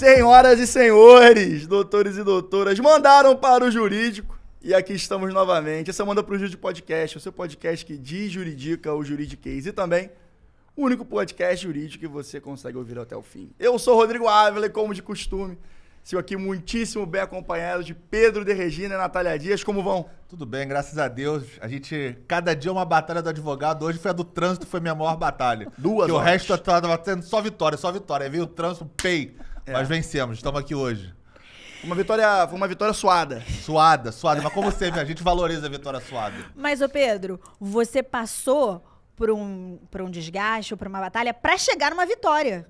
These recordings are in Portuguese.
Senhoras e senhores, doutores e doutoras, mandaram para o jurídico e aqui estamos novamente. Essa é Manda pro Jurídico Podcast, o seu podcast que desjuridica o juridiquês e também o único podcast jurídico que você consegue ouvir até o fim. Eu sou Rodrigo Ávila e, como de costume, estou aqui muitíssimo bem acompanhado de Pedro de Regina e Natália Dias. Como vão? Tudo bem, graças a Deus. A gente, cada dia uma batalha do advogado. Hoje foi a do trânsito, foi minha maior batalha. Duas que horas. O resto tava tendo só vitória, só vitória. Aí veio o trânsito, pei. Mas vencemos, estamos aqui hoje. Uma vitória suada. Suada. Mas como sempre, a gente valoriza a vitória suada. Mas, ô Pedro, você passou por um desgaste ou por uma batalha pra chegar numa vitória.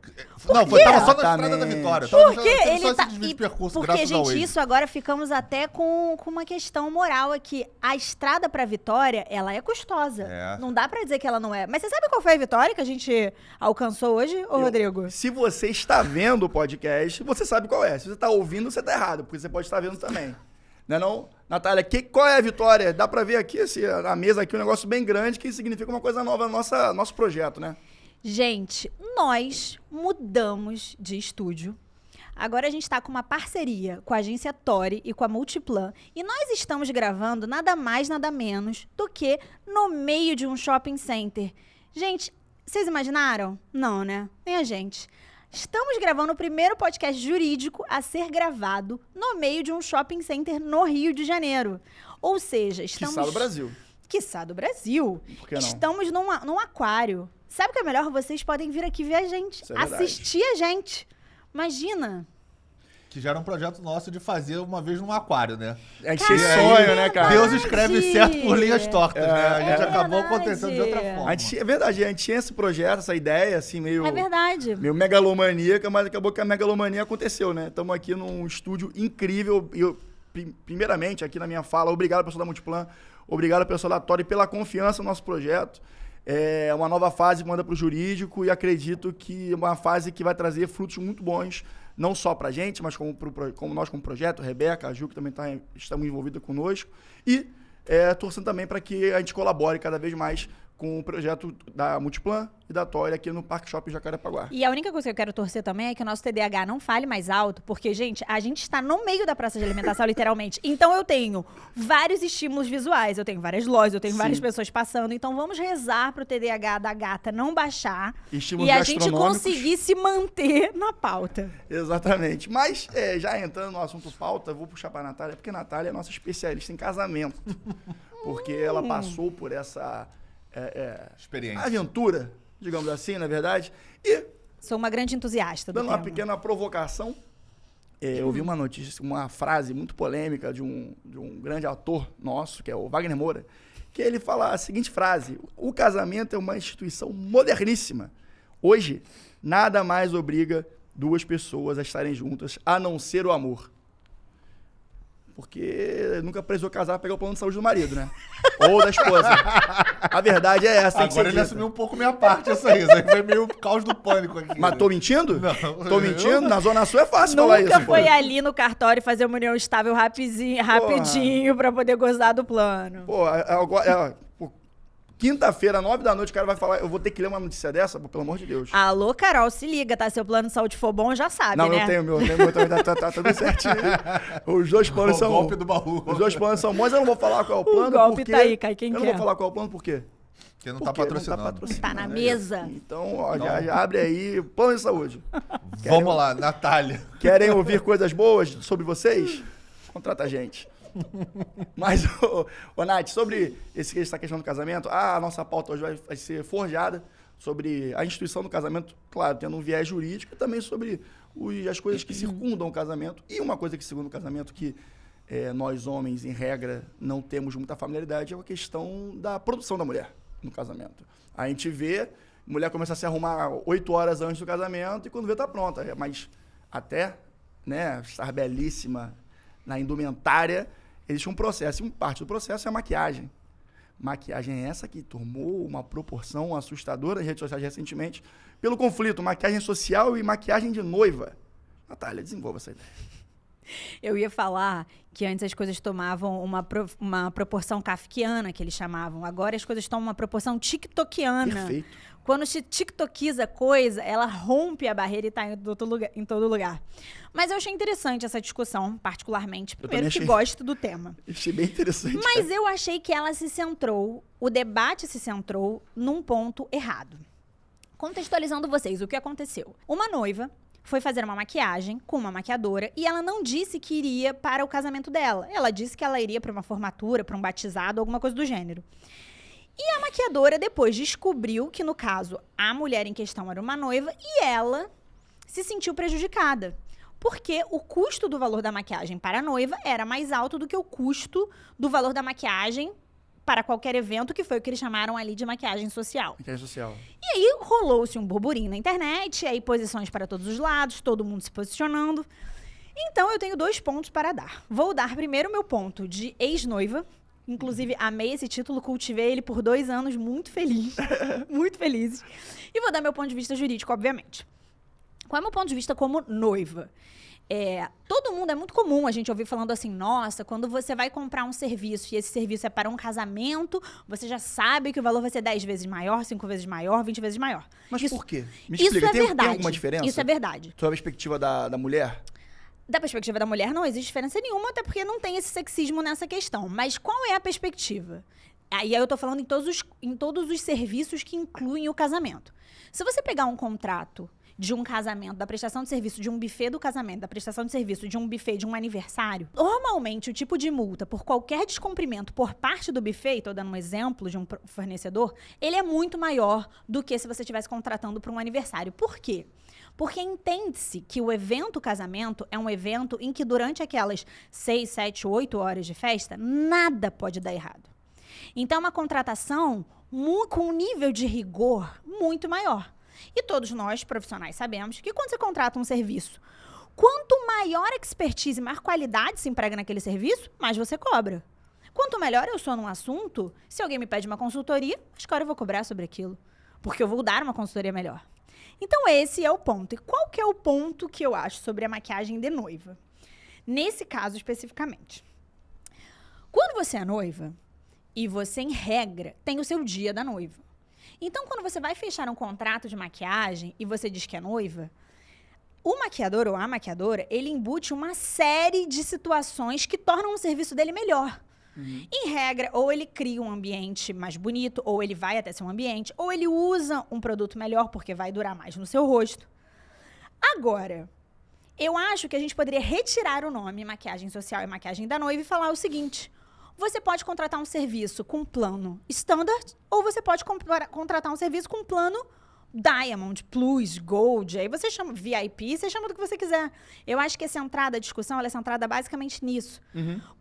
Não, tava só na estrada da vitória. Porque ele só tá... esse desvio de percurso, Porque, graças ao gente, Waze. isso agora ficamos até com uma questão moral aqui. A estrada pra vitória, ela é custosa. É. Não dá pra dizer que ela não é. Mas você sabe qual foi a vitória que a gente alcançou hoje, ô Rodrigo? Se você está vendo o podcast, você sabe qual é. Se você está ouvindo, você está errado, porque você pode estar vendo também. Não é não? Natália, qual é a vitória? Dá pra ver aqui, na mesa aqui, um negócio bem grande que significa uma coisa nova no nosso projeto, né? Gente, nós mudamos de estúdio. Agora a gente está com uma parceria com a agência Tori e com a Multiplan. E nós estamos gravando nada mais, nada menos do que no meio de um shopping center. Gente, vocês imaginaram? Não, né? Nem a gente. Estamos gravando o primeiro podcast jurídico a ser gravado no meio de um shopping center no Rio de Janeiro. Ou seja, estamos... Quiçá do Brasil. Quiçá do Brasil. Por que não? Estamos num aquário. Sabe o que é melhor? Vocês podem vir aqui ver a gente. Isso é verdade. Assistir a gente. Imagina. Que já era um projeto nosso de fazer uma vez num aquário, né? A gente tinha esse sonho, né, cara? Deus escreve certo por linhas tortas, né? A gente É acabou verdade. acontecendo de outra forma. É verdade, a gente tinha esse projeto, essa ideia, assim, meio É verdade. megalomaníaca, mas acabou que a megalomania aconteceu, né? Estamos aqui num estúdio incrível. E eu, primeiramente, aqui na minha fala, obrigado, pessoal da Multiplan, obrigado, pessoal da Tori, pela confiança no nosso projeto. É uma nova fase que manda para o jurídico e acredito que é uma fase que vai trazer frutos muito bons, não só para a gente, mas como nós como projeto, Rebeca, a Ju, que também estamos envolvidas conosco, e torcendo também para que a gente colabore cada vez mais com o projeto da Multiplan e da Tori aqui no Parque Shopping Jacarepaguá. E a única coisa que eu quero torcer também é que o nosso TDAH não fale mais alto, porque, gente, a gente está no meio da praça de alimentação, literalmente. Então eu tenho vários estímulos visuais, eu tenho várias lojas, eu tenho várias pessoas passando. Então vamos rezar pro TDAH da gata não baixar Estímulos e a gente gastronômicos. conseguir se manter na pauta. Exatamente. Mas, já entrando no assunto pauta, eu vou puxar para a Natália, porque a Natália é nossa especialista em casamento. Porque ela passou por essa Experiência. aventura, digamos assim, na verdade. E, Sou uma grande entusiasta do dando uma tema. pequena provocação, eu vi uma notícia, uma frase muito polêmica de um grande ator nosso, que é o Wagner Moura, que ele fala a seguinte frase: o casamento é uma instituição moderníssima. Hoje, nada mais obriga duas pessoas a estarem juntas, a não ser o amor. Porque nunca precisou casar pra pegar o plano de saúde do marido, né? Ou da esposa. A verdade é essa. tem que ser Agora ele dita. assumiu um pouco minha parte, isso aí. Isso aí foi meio caos do pânico aqui. Mas né? tô mentindo? Não. Tô mentindo? Na Zona Sul é fácil falar isso. Nunca foi pô. ali no cartório fazer uma união estável rapidinho pra poder gozar do plano. Pô, quinta-feira, 9 da noite, o cara vai falar, eu vou ter que ler uma notícia dessa? Pô, pelo amor de Deus. Alô, Carol, se liga, tá? Seu plano de saúde for bom, já sabe, Não, né? eu tenho meu também, tá tudo certinho. Os dois planos O são... golpe do baú. Os dois planos são bons, eu não vou falar qual é o plano, golpe porque... tá aí, cai quem eu não quer. vou falar qual é o plano, por quê? Porque não Porque tá patrocinando. Tá na né? mesa. Então, ó, já abre aí, plano de saúde. Vamos lá, Natália. Querem ouvir coisas boas sobre vocês? Contrata a gente. Mas, ô Nath, sobre essa questão do casamento, a nossa pauta hoje vai ser forjada sobre a instituição do casamento, claro, tendo um viés jurídico, e também sobre as coisas que circundam o casamento. E uma coisa que circunda o casamento que nós, homens, em regra, não temos muita familiaridade, é a questão da produção da mulher no casamento. A gente vê, a mulher começa a se arrumar 8 horas antes do casamento e quando vê tá pronta. Mas até, né, estar belíssima na indumentária, existe um processo. E parte do processo é a maquiagem. Maquiagem é essa que tomou uma proporção assustadora nas redes sociais recentemente pelo conflito maquiagem social e maquiagem de noiva. Natália, desenvolva essa ideia. Eu ia falar que antes as coisas tomavam uma proporção kafkiana, que eles chamavam. Agora as coisas tomam uma proporção tiktokiana. Perfeito. Quando se tiktokiza coisa, ela rompe a barreira e tá em todo lugar. Mas eu achei interessante essa discussão, particularmente. Primeiro que gosto do tema. Achei bem interessante. Mas eu achei que ela se centrou, o debate se centrou num ponto errado. Contextualizando vocês, o que aconteceu? Uma noiva foi fazer uma maquiagem com uma maquiadora e ela não disse que iria para o casamento dela. Ela disse que ela iria para uma formatura, para um batizado, alguma coisa do gênero. E a maquiadora depois descobriu que, no caso, a mulher em questão era uma noiva e ela se sentiu prejudicada. Porque o custo do valor da maquiagem para a noiva era mais alto do que o custo do valor da maquiagem para qualquer evento, que foi o que eles chamaram ali de maquiagem social. Maquiagem social. E aí rolou-se um burburinho na internet, aí posições para todos os lados, todo mundo se posicionando. Então eu tenho 2 pontos para dar. Vou dar primeiro o meu ponto de ex-noiva. Inclusive, amei esse título, cultivei ele por 2 anos, muito feliz. Muito felizes. E vou dar meu ponto de vista jurídico, obviamente. Qual é o meu ponto de vista como noiva? Todo mundo, é muito comum a gente ouvir falando assim, nossa, quando você vai comprar um serviço e esse serviço é para um casamento, você já sabe que o valor vai ser 10 vezes maior, 5 vezes maior, 20 vezes maior. Mas isso, por quê? Me isso explica, é tem verdade. alguma diferença? Isso é verdade. Sob a perspectiva da mulher? Da perspectiva da mulher, não existe diferença nenhuma, até porque não tem esse sexismo nessa questão. Mas qual é a perspectiva? Aí eu tô falando em todos os serviços que incluem o casamento. Se você pegar um contrato de um casamento, da prestação de serviço de um buffet do casamento, da prestação de serviço de um buffet de um aniversário, normalmente o tipo de multa por qualquer descumprimento por parte do buffet, estou dando um exemplo de um fornecedor, ele é muito maior do que se você estivesse contratando para um aniversário. Por quê? Porque entende-se que o evento casamento é um evento em que durante aquelas 6, 7, 8 horas de festa, nada pode dar errado. Então, é uma contratação com um nível de rigor muito maior. E todos nós, profissionais, sabemos que quando você contrata um serviço, quanto maior a expertise, maior qualidade se emprega naquele serviço, mais você cobra. Quanto melhor eu sou num assunto, se alguém me pede uma consultoria, acho que agora eu vou cobrar sobre aquilo, porque eu vou dar uma consultoria melhor. Então esse é o ponto. E qual que é o ponto que eu acho sobre a maquiagem de noiva? Nesse caso especificamente. Quando você é noiva, e você, em regra, tem o seu dia da noiva. Então, quando você vai fechar um contrato de maquiagem e você diz que é noiva, o maquiador ou a maquiadora, ele embute uma série de situações que tornam o serviço dele melhor. Em regra, ou ele cria um ambiente mais bonito, ou ele vai até seu ambiente, ou ele usa um produto melhor porque vai durar mais no seu rosto. Agora, eu acho que a gente poderia retirar o nome maquiagem social e maquiagem da noiva e falar o seguinte: você pode contratar um serviço com plano standard, ou você pode contratar um serviço com plano Diamond, Plus, Gold. Aí você chama VIP, você chama do que você quiser. Eu acho que a discussão, ela é centrada basicamente nisso.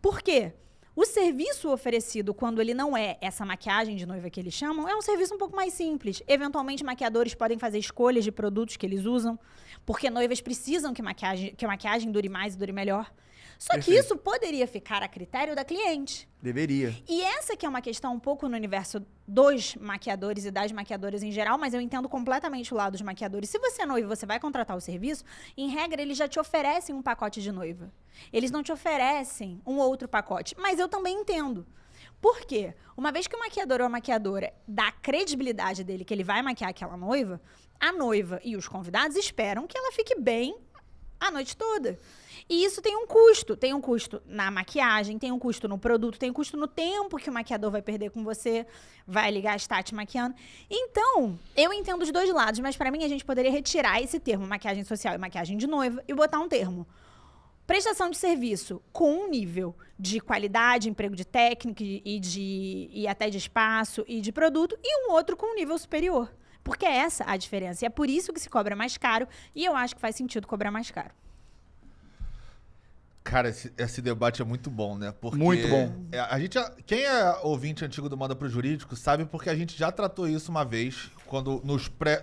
Por quê? O serviço oferecido, quando ele não é essa maquiagem de noiva que eles chamam, é um serviço um pouco mais simples. Eventualmente, maquiadores podem fazer escolhas de produtos que eles usam, porque noivas precisam que a maquiagem dure mais e dure melhor. Só que isso poderia ficar a critério da cliente. Deveria. E essa que é uma questão um pouco no universo dos maquiadores e das maquiadoras em geral, mas eu entendo completamente o lado dos maquiadores. Se você é noiva e você vai contratar o serviço, em regra, eles já te oferecem um pacote de noiva. Eles não te oferecem um outro pacote. Mas eu também entendo. Por quê? Uma vez que o maquiador ou a maquiadora dá a credibilidade dele que ele vai maquiar aquela noiva, a noiva e os convidados esperam que ela fique bem a noite toda. E isso tem um custo. Tem um custo na maquiagem, tem um custo no produto, tem um custo no tempo que o maquiador vai perder com você, vai ligar, estar te maquiando. Então, eu entendo os dois lados, mas para mim a gente poderia retirar esse termo maquiagem social e maquiagem de noiva e botar um termo prestação de serviço com um nível de qualidade, emprego de técnica e até de espaço e de produto, e um outro com um nível superior. Porque é essa a diferença. E é por isso que se cobra mais caro, e eu acho que faz sentido cobrar mais caro. Cara, esse debate é muito bom, né? Porque muito bom. Quem é ouvinte antigo do Manda Pro Jurídico sabe porque a gente já tratou isso uma vez,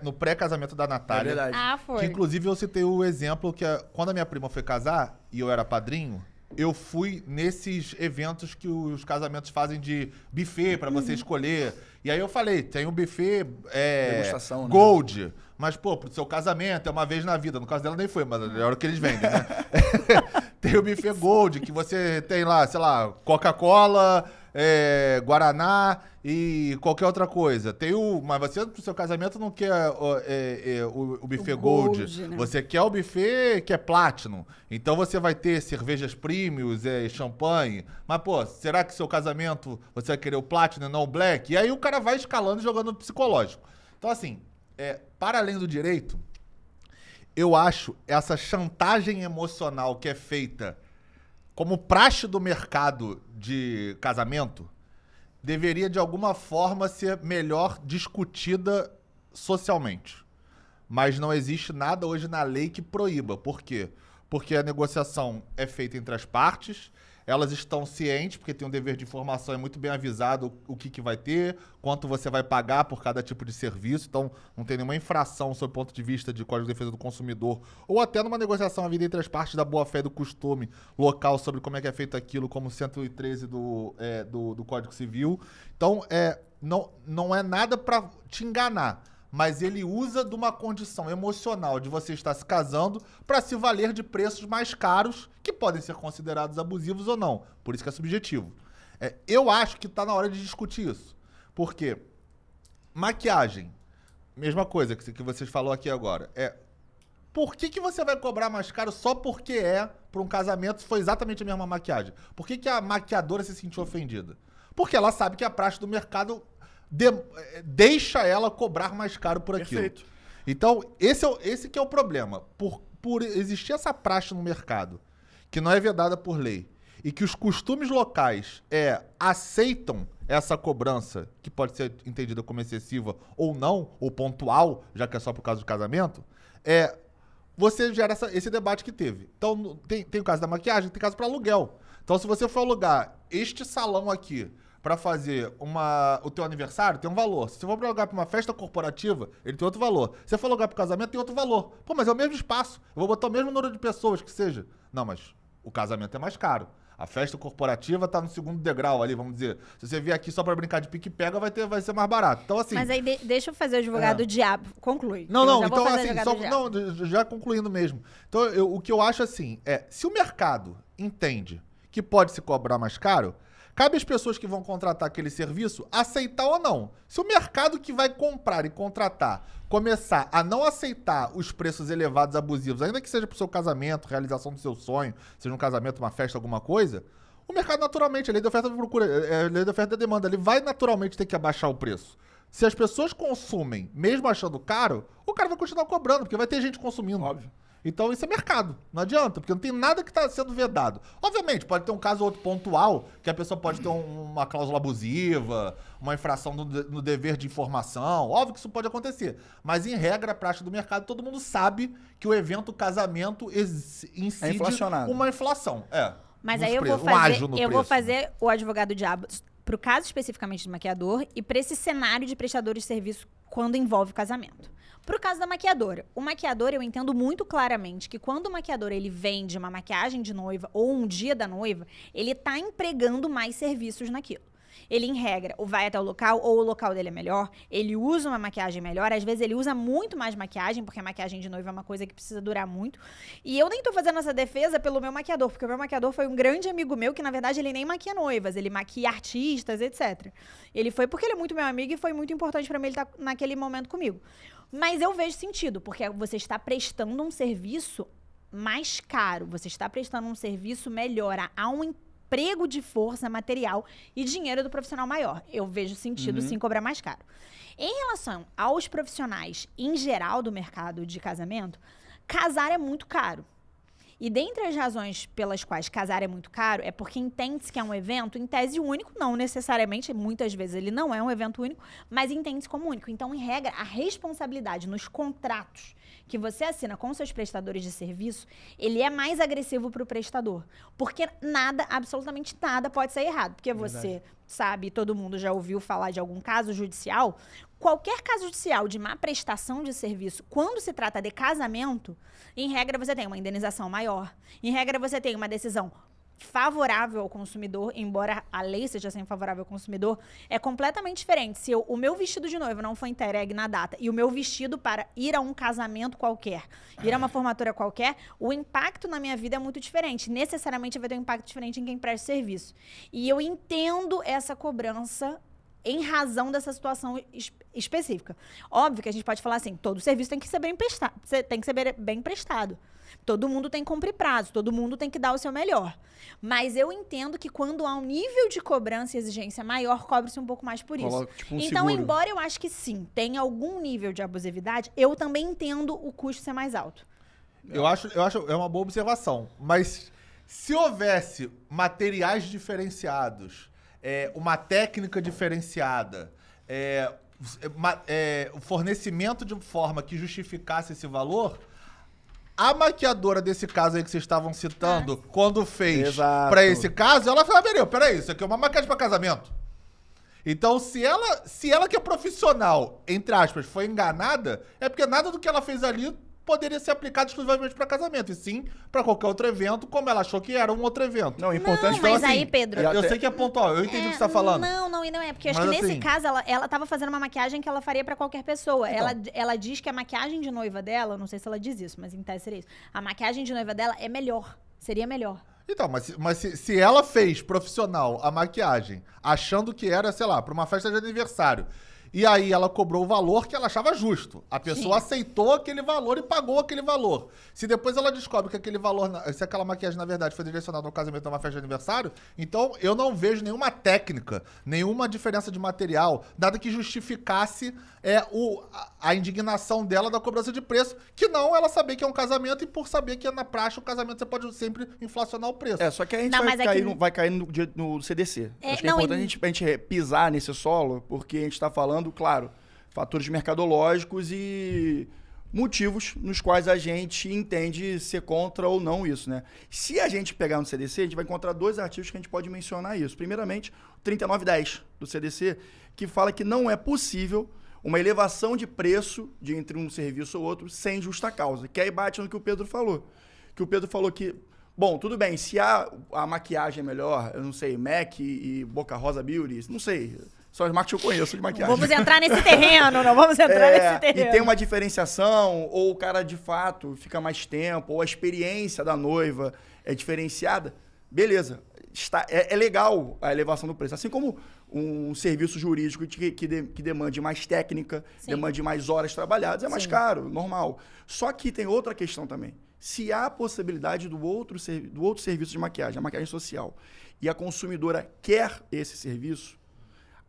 no pré-casamento da Natália. É verdade. Ah, foi. Que, inclusive, eu citei o exemplo que quando a minha prima foi casar e eu era padrinho, eu fui nesses eventos que os casamentos fazem de buffet pra você escolher. E aí eu falei, tem um buffet Degustação, né? Gold, Mas, pô, pro seu casamento é uma vez na vida. No caso dela nem foi, mas é a hora que eles vendem, né? Tem o buffet Gold, que você tem lá, sei lá, Coca-Cola, Guaraná e qualquer outra coisa. Mas você, pro seu casamento, não quer o buffet Gold. Né? Você quer o buffet que é Platinum. Então você vai ter cervejas premiums, champanhe. Mas, pô, será que seu casamento você vai querer o Platinum e não o Black? E aí o cara vai escalando e jogando no psicológico. Então, assim, para além do direito, eu acho essa chantagem emocional que é feita como praxe do mercado de casamento deveria, de alguma forma, ser melhor discutida socialmente. Mas não existe nada hoje na lei que proíba. Por quê? Porque a negociação é feita entre as partes, elas estão cientes, porque tem um dever de informação, é muito bem avisado o que vai ter, quanto você vai pagar por cada tipo de serviço, então não tem nenhuma infração sob o ponto de vista de Código de Defesa do Consumidor, ou até numa negociação havida entre as partes da boa-fé e do costume local sobre como é que é feito aquilo, como 113 do Código Civil. Então, não é nada para te enganar, mas ele usa de uma condição emocional de você estar se casando para se valer de preços mais caros, que podem ser considerados abusivos ou não. Por isso que é subjetivo. Eu acho que está na hora de discutir isso. Por quê? Maquiagem. Mesma coisa que vocês falaram aqui agora. Por que você vai cobrar mais caro só porque para um casamento, se foi exatamente a mesma maquiagem? Por que a maquiadora se sentiu ofendida? Porque ela sabe que a praxe do mercado deixa ela cobrar mais caro por aquilo. Perfeito. Então, esse que é o problema. Por existir essa praxe no mercado, que não é vedada por lei, e que os costumes locais aceitam essa cobrança, que pode ser entendida como excessiva ou não, ou pontual, já que é só por causa do casamento, você gera esse debate que teve. Então, tem o caso da maquiagem, tem caso para aluguel. Então, se você for alugar este salão aqui para fazer o teu aniversário, tem um valor. Se você for alugar para uma festa corporativa, ele tem outro valor. Se você for alugar para casamento, tem outro valor. Pô, mas é o mesmo espaço. Eu vou botar o mesmo número de pessoas que seja. Não, mas o casamento é mais caro. A festa corporativa tá no segundo degrau ali, vamos dizer. Se você vier aqui só para brincar de pique-pega, vai ser mais barato. Então, assim... Mas aí deixa eu fazer o advogado do diabo. Conclui. Não, então assim, já concluindo mesmo. Então, o que eu acho assim, se o mercado entende que pode se cobrar mais caro, cabe às pessoas que vão contratar aquele serviço aceitar ou não. Se o mercado que vai comprar e contratar começar a não aceitar os preços elevados abusivos, ainda que seja para o seu casamento, realização do seu sonho, seja um casamento, uma festa, alguma coisa, o mercado naturalmente, a lei da oferta e procura, a lei da oferta e da demanda, ele vai naturalmente ter que abaixar o preço. Se as pessoas consumem, mesmo achando caro, o cara vai continuar cobrando, porque vai ter gente consumindo. Óbvio. Então isso é mercado, não adianta, porque não tem nada que está sendo vedado. Obviamente, pode ter um caso ou outro pontual, que a pessoa pode ter uma cláusula abusiva, uma infração no dever de informação, óbvio que isso pode acontecer. Mas em regra, a prática do mercado, todo mundo sabe que o evento casamento incide uma inflação. Mas aí eu vou fazer o advogado diabo para o caso especificamente do maquiador e para esse cenário de prestadores de serviço quando envolve casamento. Pro caso da maquiadora. O maquiador, eu entendo muito claramente que quando o maquiador ele vende uma maquiagem de noiva ou um dia da noiva, ele tá empregando mais serviços naquilo. Ele, em regra, ou vai até o local, ou o local dele é melhor, ele usa uma maquiagem melhor, às vezes ele usa muito mais maquiagem, porque a maquiagem de noiva é uma coisa que precisa durar muito. E eu nem tô fazendo essa defesa pelo meu maquiador, porque o meu maquiador foi um grande amigo meu, que na verdade ele nem maquia noivas, ele maquia artistas, etc. Ele foi porque ele é muito meu amigo e foi muito importante pra mim ele estar naquele momento comigo. Mas eu vejo sentido, porque você está prestando um serviço mais caro, você está prestando um serviço melhor, há um emprego de força material e dinheiro do profissional maior. Eu vejo sentido sim cobrar mais caro. Em relação aos profissionais em geral do mercado de casamento, casar é muito caro. E dentre as razões pelas quais casar é muito caro é porque entende-se que é um evento em tese único, não necessariamente, muitas vezes ele não é um evento único, mas entende-se como único. Então, em regra, a responsabilidade nos contratos que você assina com seus prestadores de serviço, ele é mais agressivo para o prestador. Porque nada, absolutamente nada pode ser errado. Porque você sabe, todo mundo já ouviu falar de algum caso judicial, qualquer caso judicial de má prestação de serviço, quando se trata de casamento, em regra você tem uma indenização maior. Em regra você tem uma decisão favorável ao consumidor, embora a lei seja sempre favorável ao consumidor, é completamente diferente. Se o meu vestido de noiva não foi entregue na data e o meu vestido para ir a um casamento qualquer, ir a uma formatura qualquer, o impacto na minha vida é muito diferente. Necessariamente vai ter um impacto diferente em quem presta serviço. E eu entendo essa cobrança em razão dessa situação específica. Óbvio que a gente pode falar assim, todo serviço tem que ser bem prestado. Todo mundo tem que cumprir prazo, todo mundo tem que dar o seu melhor. Mas eu entendo que quando há um nível de cobrança e exigência maior, cobre-se um pouco mais por isso. Coloca, tipo, um então, seguro. embora eu acho que sim, tem algum nível de abusividade, eu também entendo o custo ser mais alto. Eu acho é uma boa observação. Mas se houvesse materiais diferenciados, uma técnica diferenciada, o fornecimento de forma que justificasse esse valor, a maquiadora desse caso aí que vocês estavam citando, quando fez Exato. pra esse caso, ela falou, peraí, isso aqui é uma maquiagem pra casamento. Então, se ela que é profissional, entre aspas, foi enganada, é porque nada do que ela fez ali poderia ser aplicado exclusivamente para casamento, e sim para qualquer outro evento, como ela achou que era um outro evento. Não, é importante Não, mas assim, aí, Pedro... Eu sei que é pontual, eu entendi o que você tá falando. Não, é porque eu acho Mas que nesse assim- caso ela tava fazendo uma maquiagem que ela faria pra qualquer pessoa. Então. Ela diz que a maquiagem de noiva dela, não sei se ela diz isso, mas em tese seria isso. A maquiagem de noiva dela é melhor, seria melhor. Então, mas se ela fez profissional a maquiagem, achando que era, sei lá, pra uma festa de aniversário, e aí ela cobrou o valor que ela achava justo. A pessoa aceitou aquele valor e pagou aquele valor. Se depois ela descobre que aquele valor, se aquela maquiagem, na verdade, foi direcionada ao casamento ou uma festa de aniversário, então eu não vejo nenhuma técnica, nenhuma diferença de material, nada que justificasse a indignação dela da cobrança de preço, que não ela saber que é um casamento e por saber que na praxe o casamento você pode sempre inflacionar o preço. Só que a gente Não, mas vai cair no CDC. Acho que é não, importante a gente pisar nesse solo, porque a gente está falando, claro, fatores mercadológicos e motivos nos quais a gente entende ser contra ou não isso, né? Se a gente pegar no CDC, a gente vai encontrar dois artigos que a gente pode mencionar isso. Primeiramente, o 3910 do CDC, que fala que não é possível uma elevação de preço de entre um serviço ou outro sem justa causa, que aí bate no que o Pedro falou. Que o Pedro falou que, bom, tudo bem, se a maquiagem é melhor, eu não sei, MAC e Boca Rosa Beauty, não sei, são as marcas que eu conheço de maquiagem. Vamos entrar nesse terreno, não vamos entrar nesse terreno. E tem uma diferenciação, ou o cara de fato fica mais tempo, ou a experiência da noiva é diferenciada, beleza. É legal a elevação do preço. Assim como um serviço jurídico que demande mais técnica, Sim. demande mais horas trabalhadas, é mais Sim. caro, normal. Só que tem outra questão também. Se há a possibilidade do outro serviço de maquiagem, a maquiagem social, e a consumidora quer esse serviço,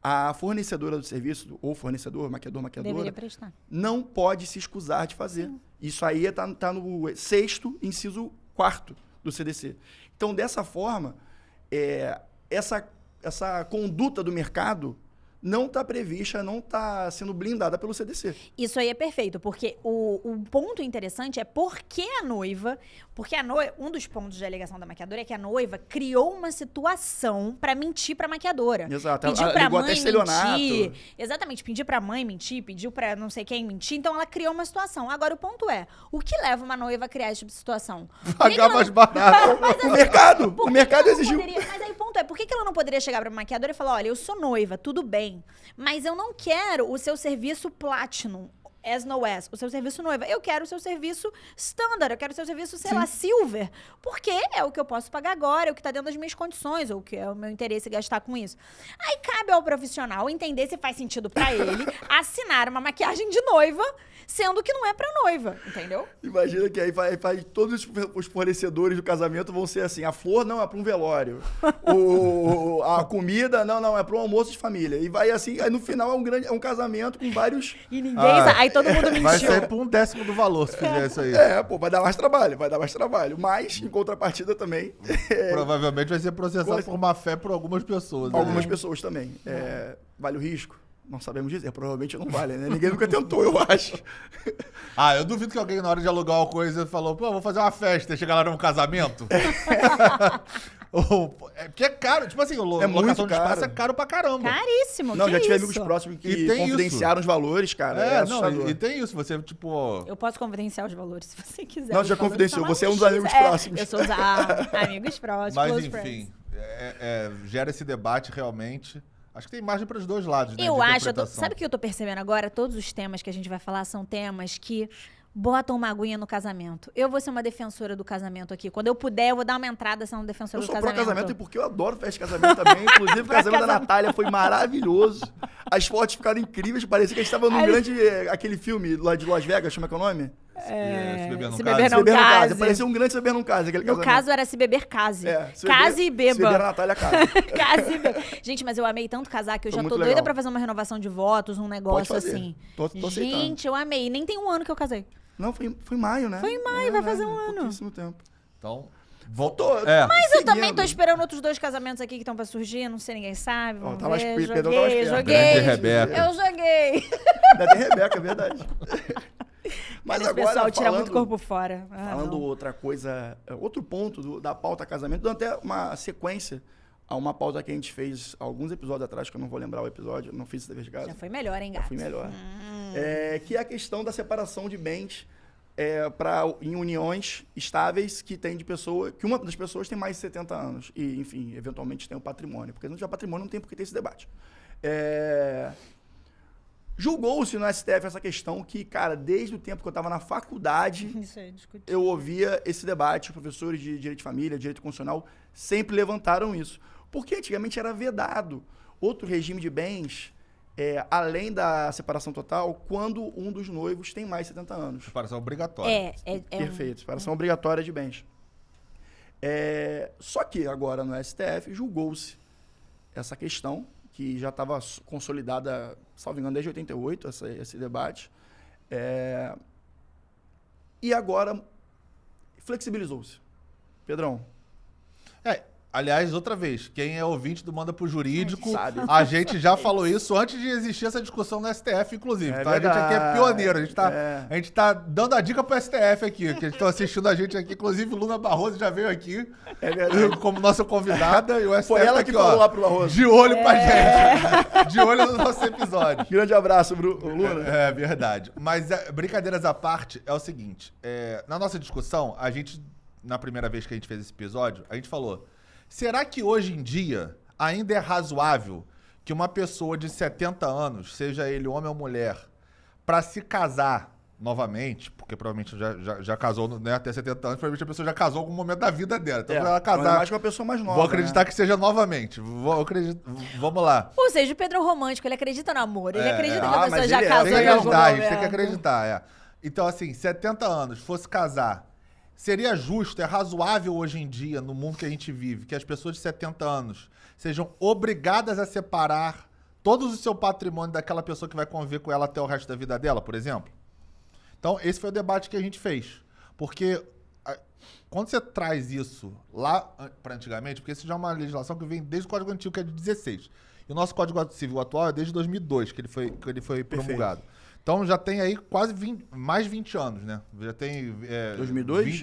a fornecedora do serviço, ou fornecedor, maquiadora, Deveria prestar. não pode se escusar de fazer. Sim. Isso aí tá no 6º, inciso 4º do CDC. Então, dessa forma, essa conduta do mercado não está prevista, não está sendo blindada pelo CDC. Isso aí é perfeito, porque o ponto interessante é porque a noiva, um dos pontos de alegação da maquiadora é que a noiva criou uma situação pra mentir pra maquiadora. Exato. Pediu Ela pra ligou mãe até estelionato. mentir. Exatamente, pediu pra mãe mentir, pediu pra não sei quem mentir, então ela criou uma situação. Agora o ponto é, o que leva uma noiva a criar esse tipo de situação? Por que que Pagar ela mais não- barato. Mas, O assim, mercado, por o que mercado que ela não exigiu. Mas aí o ponto é, por que ela não poderia chegar pra maquiadora e falar, olha, eu sou noiva, tudo bem, mas eu não quero o seu serviço Platinum, as no as, o seu serviço noiva. Eu quero o seu serviço standard, eu quero o seu serviço, sei lá, silver, porque é o que eu posso pagar agora, é o que tá dentro das minhas condições, ou o que é o meu interesse gastar com isso. Aí cabe ao profissional entender se faz sentido pra ele assinar uma maquiagem de noiva, sendo que não é pra noiva, entendeu? Imagina que aí todos os fornecedores do casamento vão ser assim, a flor não é para um velório, a comida não é para um almoço de família. E vai assim, aí no final é um casamento com vários... E ninguém sabe. Aí todo mundo mentiu. Vai sair por 1/10 do valor se fizer isso aí. Vai dar mais trabalho. Mas, em contrapartida também, Provavelmente vai ser processado por má fé por algumas pessoas. algumas né? pessoas também. Vale o risco? Não sabemos dizer, provavelmente não vale, né? Ninguém nunca tentou, eu acho. Eu duvido que alguém na hora de alugar uma coisa falou, pô, vou fazer uma festa e chegar lá num casamento. Porque é caro. Tipo assim, É muito locação de espaço caro. é caro pra caramba. Caríssimo, Não, que já tive isso? amigos próximos E que tem confidenciaram os valores, cara. É, não, assustador. e tem isso. Você, tipo... Eu posso confidenciar os valores se você quiser. Não, Os já valores confidenciou. são Você é um dos malucos. amigos próximos. Eu sou os amigos próximos, Mas, close enfim, friends. gera esse debate realmente. Acho que tem margem para os dois lados, né? Eu de acho, interpretação. sabe o que eu tô percebendo agora? Todos os temas que a gente vai falar são temas que botam uma aguinha no casamento. Eu vou ser uma defensora do casamento aqui. Quando eu puder, eu vou dar uma entrada sendo defensora Eu do sou casamento. pró-casamento e porque eu adoro festa de casamento também. Inclusive, o casamento da Natália foi maravilhoso. As fotos ficaram incríveis. Parecia que a gente estava num grande... Aquele filme lá de Las Vegas, como é que é o nome? Se beber não Se case. beber Se não beber não case. case. Parecia um grande se beber não case, aquele No casamento. caso, era se beber case. Se Case e beber, Se beber a beba. Natália, casa. Case e beba. Gente, mas eu amei tanto casar que eu Foi já muito tô doida legal. pra fazer uma renovação de votos, um negócio fazer. assim. Tô aceitando. Gente, eu amei. Nem tem um ano que eu casei. Não, foi em maio, né? Foi em maio, vai fazer um ano. Pouquíssimo tempo. Então, Mas eu também tô esperando outros 2 casamentos aqui que estão pra surgir, não sei, ninguém sabe. Vamos tava ver. esperto, Pedro tava esperto. Joguei. Grande Rebeca. Eu joguei. Ainda tem Rebeca, é verdade. Mas Esse agora, pessoal tira muito falando- corpo fora. Falando não. outra coisa, outro ponto da pauta casamento, dando até uma sequência a uma pauta que a gente fez alguns episódios atrás, que eu não vou lembrar o episódio, não fiz esse dever de casa. Já foi melhor, hein, gato? Fui melhor. Que é a questão da separação de bens em uniões estáveis que tem de pessoa, que uma das pessoas tem mais de 70 anos e, enfim, eventualmente tem o patrimônio. Porque se não tiver patrimônio, não tem por que ter esse debate. Julgou-se no STF essa questão que, cara, desde o tempo que eu estava na faculdade, Isso aí, discutir. eu ouvia esse debate, professores de direito de família, direito constitucional, sempre levantaram isso. Porque antigamente era vedado outro regime de bens, além da separação total, quando um dos noivos tem mais de 70 anos. separação obrigatória. Perfeito, separação obrigatória de bens. Só que agora no STF julgou-se essa questão, que já estava consolidada, salvo engano, desde 88, esse debate. E agora flexibilizou-se. Pedrão, Aliás, outra vez, quem é ouvinte do Manda pro Jurídico, Sabe. a gente já falou isso antes de existir essa discussão no STF, inclusive. É Tá? A gente aqui é verdade. pioneiro, a gente tá dando a dica pro STF aqui, que eles estão assistindo a gente aqui, inclusive Luna Barroso já veio aqui como nossa convidada, e o STF foi ela tá que aqui, falou ó, lá pro Barroso. de olho pra gente, de olho no nosso episódio. Grande abraço, Luna. É verdade. Mas brincadeiras à parte, é o seguinte, na nossa discussão, a gente, na primeira vez que a gente fez esse episódio, a gente falou, será que hoje em dia ainda é razoável que uma pessoa de 70 anos, seja ele homem ou mulher, para se casar novamente, porque provavelmente já casou, né, até 70 anos, provavelmente a pessoa já casou em algum momento da vida dela. Então, pra ela casar, mais que uma pessoa mais nova. vou acreditar né? que seja novamente. Vamos lá. Ou seja, o Pedro é romântico, ele acredita no amor, ele acredita que a pessoa mas já ele casou Tem que em algum acreditar, a gente momento. tem que acreditar, Então, assim, 70 anos, fosse casar, seria justo, é razoável hoje em dia, no mundo que a gente vive, que as pessoas de 70 anos sejam obrigadas a separar todo o seu patrimônio daquela pessoa que vai conviver com ela até o resto da vida dela, por exemplo? Então, esse foi o debate que a gente fez. Porque quando você traz isso lá para antigamente, porque isso já é uma legislação que vem desde o Código Antigo, que é de 16. E o nosso Código Civil atual é desde 2002, que ele foi promulgado. Então já tem aí quase mais de 20 anos, né? Já tem... 2002?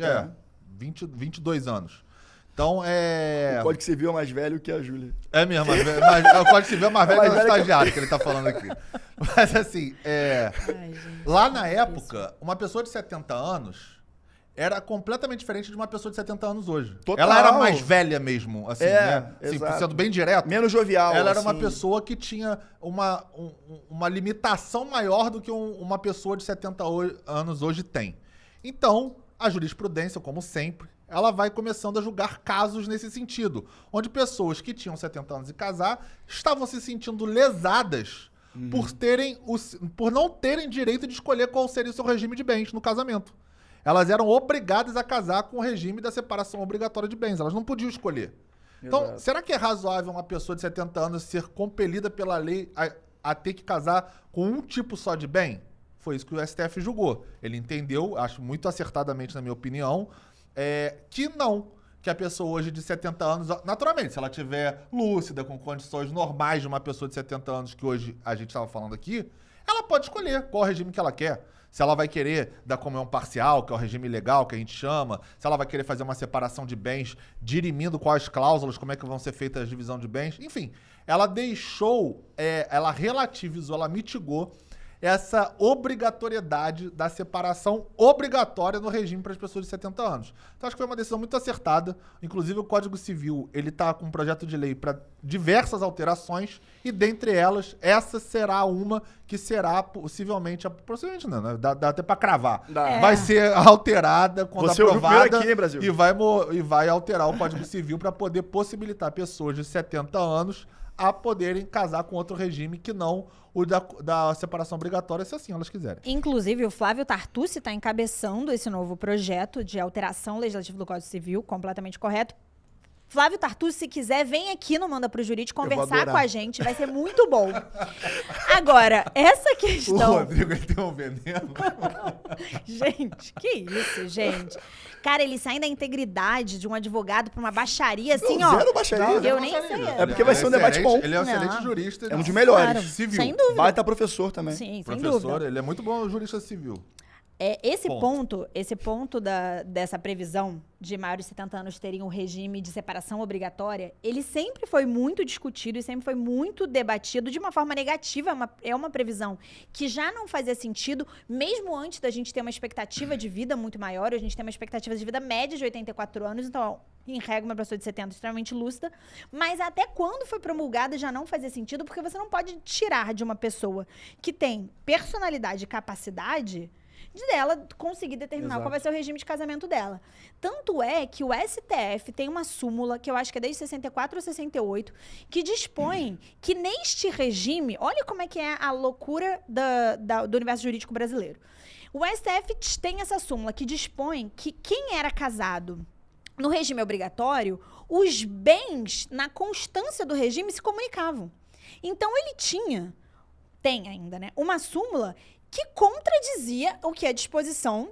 22 anos. Então O Código Civil é mais velho que a Júlia. É mesmo, mas o Código Civil é mais velho que o Mais velho que- estagiário que ele tá falando aqui. Mas assim, Ai, gente. lá na época, uma pessoa de 70 anos era completamente diferente de uma pessoa de 70 anos hoje. Total. Ela era mais velha mesmo, assim, né? Assim, exato. sendo bem direto. Menos jovial. Ela era uma assim. pessoa que tinha uma limitação maior do que uma pessoa de 70 anos hoje tem. Então, a jurisprudência, como sempre, ela vai começando a julgar casos nesse sentido, onde pessoas que tinham 70 anos e casar estavam se sentindo lesadas por não terem direito de escolher qual seria o seu regime de bens no casamento. Elas eram obrigadas a casar com o regime da separação obrigatória de bens. Elas não podiam escolher. Então, Exato. será que é razoável uma pessoa de 70 anos ser compelida pela lei a ter que casar com um tipo só de bem? Foi isso que o STF julgou. Ele entendeu, acho muito acertadamente na minha opinião, que não. Que a pessoa hoje de 70 anos, naturalmente, se ela tiver lúcida, com condições normais de uma pessoa de 70 anos, que hoje a gente estava falando aqui, ela pode escolher qual regime que ela quer. Se ela vai querer dar comunhão parcial, que é o regime legal que a gente chama, se ela vai querer fazer uma separação de bens, dirimindo quais cláusulas, como é que vão ser feitas a divisão de bens, enfim, ela deixou, ela relativizou, ela mitigou essa obrigatoriedade da separação obrigatória no regime para as pessoas de 70 anos. Então, acho que foi uma decisão muito acertada. Inclusive, o Código Civil, ele está com um projeto de lei para diversas alterações e, dentre elas, essa será uma que será possivelmente não, né? Dá até para cravar. Vai ser alterada quando Você ouviu aprovada primeiro aqui, hein, Brasil? e vai alterar o Código Civil para poder possibilitar pessoas de 70 anos a poderem casar com outro regime que não o da separação obrigatória, se assim elas quiserem. Inclusive, o Flávio Tartucci está encabeçando esse novo projeto de alteração legislativa do Código Civil, completamente correto. Flávio Tartucci, se quiser, vem aqui no Manda Pro Jurídico conversar com a gente, vai ser muito bom. Agora, essa O questão... Rodrigo, ele tem um veneno. Gente, que isso, gente? Cara, ele sai da integridade de um advogado pra uma baixaria assim, ó. Zero baixaria. Eu nem sei. É porque vai ser um debate bom. Ele é um Não. excelente jurista. É um dos melhores. Claro, Civil. sem dúvida. Baita professor também. Sim, sem Professor, dúvida. ele é muito bom jurista civil. Esse ponto dessa previsão de maiores de 70 anos terem um regime de separação obrigatória, ele sempre foi muito discutido e sempre foi muito debatido de uma forma negativa. É uma previsão que já não fazia sentido, mesmo antes da gente ter uma expectativa de vida muito maior. A gente tem uma expectativa de vida média de 84 anos, então, em regra, uma pessoa de 70 extremamente lúcida. Mas até quando foi promulgada já não fazia sentido, porque você não pode tirar de uma pessoa que tem personalidade e capacidade dela conseguir determinar qual vai ser o regime de casamento dela. Tanto é que o STF tem uma súmula, que eu acho que é desde 64 ou 68, que dispõe que neste regime, olha como é que é a loucura do universo jurídico brasileiro. O STF tem essa súmula que dispõe que quem era casado no regime obrigatório, os bens na constância do regime se comunicavam. Então ele tem ainda, né, uma súmula que contradizia o que a disposição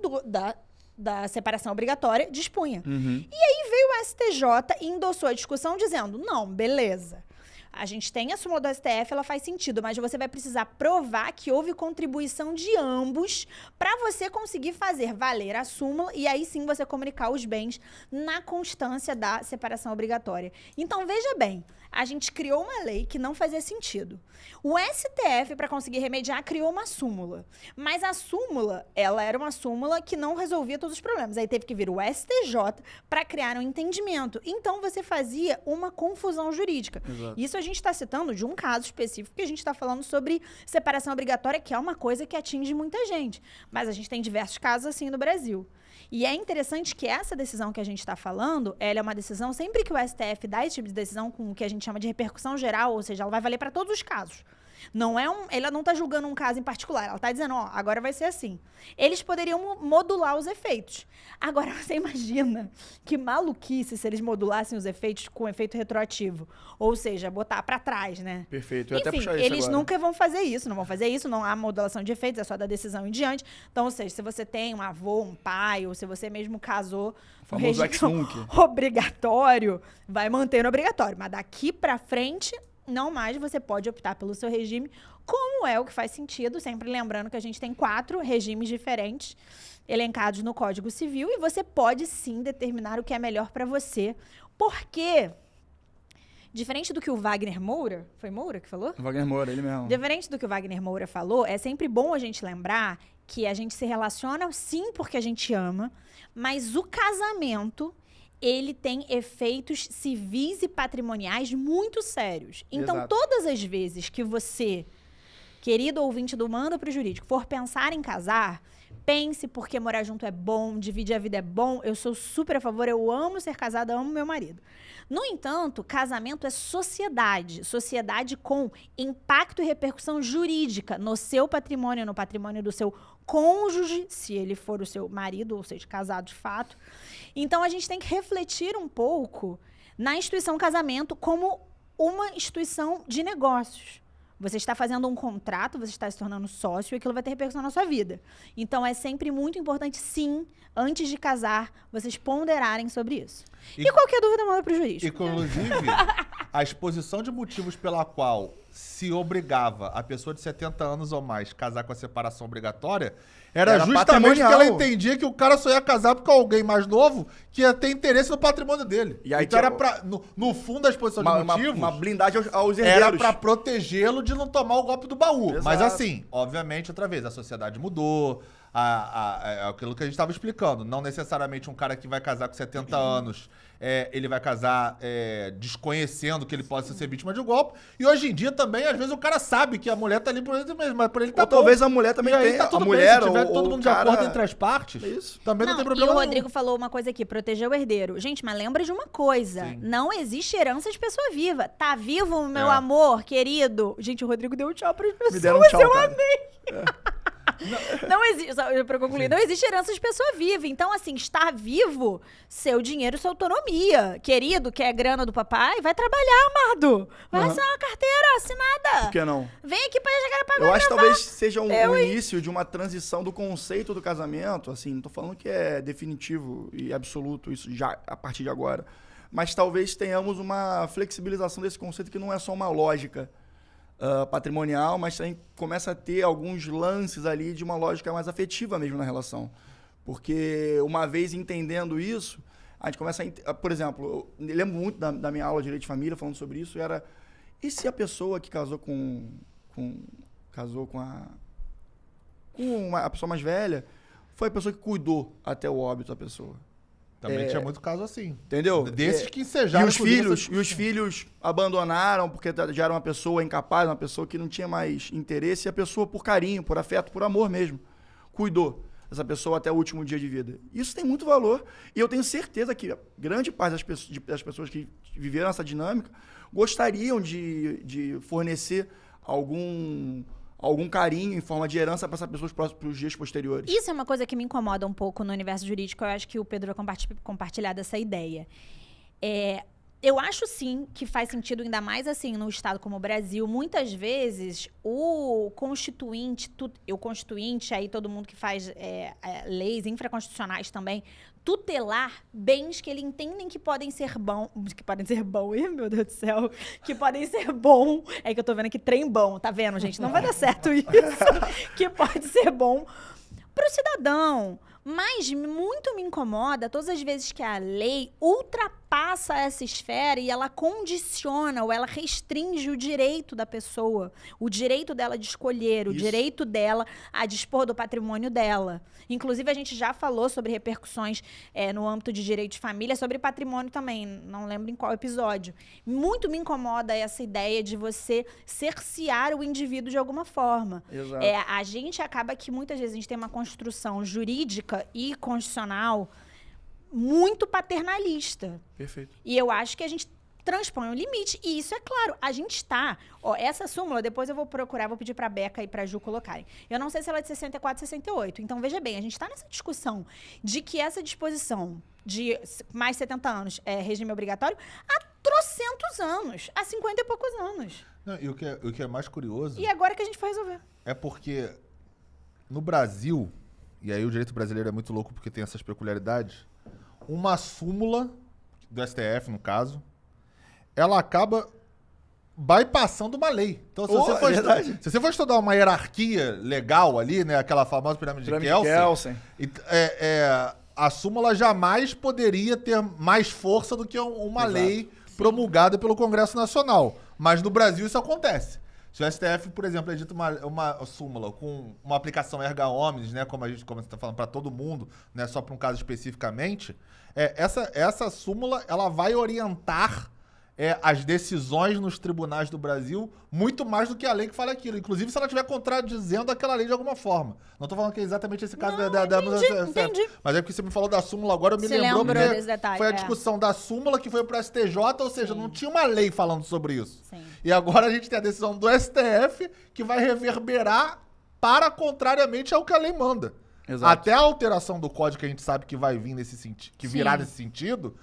da separação obrigatória dispunha. Uhum. E aí veio o STJ e endossou a discussão dizendo, não, beleza, a gente tem a súmula do STF, ela faz sentido, mas você vai precisar provar que houve contribuição de ambos para você conseguir fazer valer a súmula e aí sim você comunicar os bens na constância da separação obrigatória. Então, veja bem, a gente criou uma lei que não fazia sentido. O STF, para conseguir remediar, criou uma súmula. Mas a súmula, ela era uma súmula que não resolvia todos os problemas. Aí teve que vir o STJ para criar um entendimento. Então, você fazia uma confusão jurídica. Exato. Isso a gente está citando de um caso específico, que a gente está falando sobre separação obrigatória, que é uma coisa que atinge muita gente. Mas a gente tem diversos casos assim no Brasil. E é interessante que essa decisão que a gente está falando, ela é uma decisão, sempre que o STF dá esse tipo de decisão com o que a gente chama de repercussão geral, ou seja, ela vai valer para todos os casos. Ela não está julgando um caso em particular, ela está dizendo, ó, agora vai ser assim. Eles poderiam modular os efeitos. Agora, você imagina que maluquice se eles modulassem os efeitos com efeito retroativo. Ou seja, botar para trás, né? Perfeito. Eu Enfim, até puxar isso eles agora. nunca vão fazer isso, não há modulação de efeitos, é só da decisão em diante. Então, ou seja, se você tem um avô, um pai, ou se você mesmo casou, o famoso regime ex-nunc. obrigatório, vai manter no obrigatório. Mas daqui para frente, não mais você pode optar pelo seu regime, como é o que faz sentido, sempre lembrando que a gente tem 4 regimes diferentes elencados no Código Civil e você pode sim determinar o que é melhor para você, porque, diferente do que o Wagner Moura, foi Moura que falou? Wagner Moura, ele mesmo. Diferente do que o Wagner Moura falou, é sempre bom a gente lembrar que a gente se relaciona sim porque a gente ama, mas o casamento, ele tem efeitos civis e patrimoniais muito sérios. Então, Exato. todas as vezes que você, querido ouvinte do Manda Pro Jurídico, for pensar em casar, pense porque morar junto é bom, dividir a vida é bom. Eu sou super a favor, eu amo ser casada, amo meu marido. No entanto, casamento é sociedade. Sociedade com impacto e repercussão jurídica no seu patrimônio, no patrimônio do seu cônjuge, se ele for o seu marido, ou seja, casado de fato. Então, a gente tem que refletir um pouco na instituição casamento como uma instituição de negócios. Você está fazendo um contrato, você está se tornando sócio e aquilo vai ter repercussão na sua vida. Então, é sempre muito importante, sim, antes de casar, vocês ponderarem sobre isso. E qualquer dúvida, manda pro jurídico. Inclusive, a exposição de motivos pela qual se obrigava a pessoa de 70 anos ou mais casar com a separação obrigatória era justamente patrimonial. porque ela entendia que o cara só ia casar com alguém mais novo que ia ter interesse no patrimônio dele. E aí então tinha- era pra, no fundo, a exposição de motivos uma blindagem aos herdeiros. era pra protegê-lo de não tomar o golpe do baú. Exato. Mas assim, obviamente, outra vez, a sociedade mudou, aquilo que a gente estava explicando. Não necessariamente um cara que vai casar com 70 anos, ele vai casar desconhecendo que ele possa ser vítima de um golpe. E hoje em dia também, às vezes, o cara sabe que a mulher tá ali por ele mesmo, mas por ele tá Ou talvez bom. a mulher também E aí tenha. tá tudo a mulher bem, se tiver ou todo o mundo de cara- acordo entre as partes, Isso. também não tem E problema o nenhum. Rodrigo falou uma coisa aqui, proteger o herdeiro. Gente, mas lembra de uma coisa. Sim. Não existe herança de pessoa viva. Tá vivo, meu É. amor, querido? Gente, o Rodrigo deu um tchau pras pessoas. Me deram um tchau, eu cara. amei. Não existe, só pra concluir, não existe herança de pessoa viva. Então, assim, estar vivo, seu dinheiro, sua autonomia. Querido, quer grana do papai? Vai trabalhar, amado. Vai Aham. assinar uma carteira assinada. Por que não? Vem aqui pra Jacarepaguá. Eu acho que talvez seja Eu, um hein? início de uma transição do conceito do casamento, assim, não tô falando que é definitivo e absoluto isso já a partir de agora, mas talvez tenhamos uma flexibilização desse conceito que não é só uma lógica patrimonial, mas também começa a ter alguns lances ali de uma lógica mais afetiva mesmo na relação. Porque uma vez entendendo isso, a gente começa a... Por exemplo, eu lembro muito da minha aula de Direito de Família falando sobre isso, era... E se a pessoa que casou com a pessoa mais velha foi a pessoa que cuidou até o óbito da pessoa? Também tinha muito caso assim. Entendeu? Desses que ensejaram. E os filhos abandonaram porque já era uma pessoa incapaz, uma pessoa que não tinha mais interesse, e a pessoa, por carinho, por afeto, por amor mesmo, cuidou dessa pessoa até o último dia de vida. Isso tem muito valor. E eu tenho certeza que grande parte das pessoas que viveram essa dinâmica gostariam de fornecer algum carinho em forma de herança para essas pessoas para os dias posteriores. Isso é uma coisa que me incomoda um pouco no universo jurídico. Eu acho que o Pedro vai compartilhar dessa ideia. Eu acho, sim, que faz sentido, ainda mais assim, num estado como o Brasil. Muitas vezes, o constituinte, aí todo mundo que faz leis infraconstitucionais também, tutelar bens que eles entendem que podem ser bom, ih, meu Deus do céu, que podem ser bom, é que eu tô vendo aqui trem bom, tá vendo, gente? Não vai dar certo isso, que pode ser bom pro cidadão. Mas muito me incomoda todas as vezes que a lei ultrapassa essa esfera e ela condiciona ou ela restringe o direito da pessoa, o direito dela de escolher, o Isso. direito dela a dispor do patrimônio dela. Inclusive, a gente já falou sobre repercussões no âmbito de direito de família, sobre patrimônio também, não lembro em qual episódio. Muito me incomoda essa ideia de você cercear o indivíduo de alguma forma. Exato. A gente acaba que muitas vezes a gente tem uma construção jurídica e constitucional muito paternalista. Perfeito. E eu acho que a gente transpõe um limite. E isso é claro, a gente está... essa súmula, depois eu vou procurar, vou pedir para a Beca e para a Ju colocarem. Eu não sei se ela é de 64, 68. Então, veja bem, a gente está nessa discussão de que essa disposição de mais 70 anos é regime obrigatório há trocentos anos, há 50 e poucos anos. Não, e o que é mais curioso E agora que a gente foi resolver. é porque no Brasil, e aí o direito brasileiro é muito louco porque tem essas peculiaridades, uma súmula do STF, no caso, ela acaba bypassando uma lei. Então, se você for estudar uma hierarquia legal ali, né, aquela famosa pirâmide de Kelsen, a súmula jamais poderia ter mais força do que uma Exato. lei promulgada pelo Congresso Nacional. Mas no Brasil isso acontece. Se o STF, por exemplo, edita uma súmula com uma aplicação erga omnes, né, como você está falando, para todo mundo, né, só para um caso especificamente, essa súmula ela vai orientar as decisões nos tribunais do Brasil muito mais do que a lei que fala aquilo. Inclusive, se ela estiver contradizendo aquela lei de alguma forma. Não estou falando que é exatamente esse caso Entendi. Mas é porque você me falou da súmula agora, eu me Você lembrou lembrou porque desse detalhe, foi a discussão da súmula que foi para o STJ, ou seja, Sim. não tinha uma lei falando sobre isso. Sim. E agora a gente tem a decisão do STF que vai reverberar contrariamente ao que a lei manda. Exato. Até a alteração do código que a gente sabe que vai vir nesse sentido, que virá nesse sentido,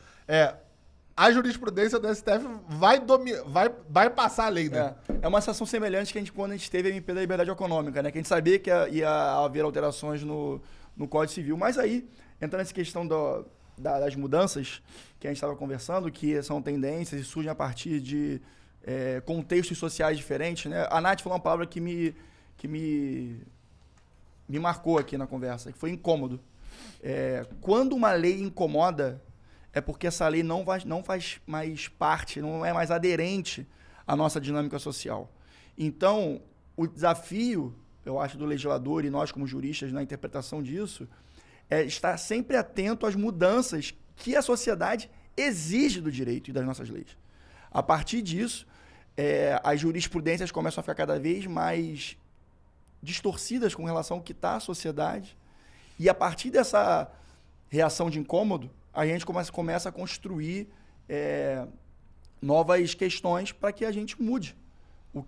a jurisprudência do STF vai passar a lei, né? É uma situação semelhante que quando a gente teve a MP da liberdade econômica, né? Que a gente sabia que ia haver alterações no Código Civil. Mas aí, entrando nessa questão das mudanças que a gente estava conversando, que são tendências e surgem a partir de contextos sociais diferentes, né? A Nath falou uma palavra que me marcou aqui na conversa, que foi incômodo. Quando uma lei incomoda, é porque essa lei não faz mais parte, não é mais aderente à nossa dinâmica social. Então, o desafio, eu acho, do legislador e nós como juristas na interpretação disso, é estar sempre atento às mudanças que a sociedade exige do direito e das nossas leis. A partir disso, as jurisprudências começam a ficar cada vez mais distorcidas com relação ao que está a sociedade. E a partir dessa reação de incômodo, a gente começa a construir novas questões para que a gente mude o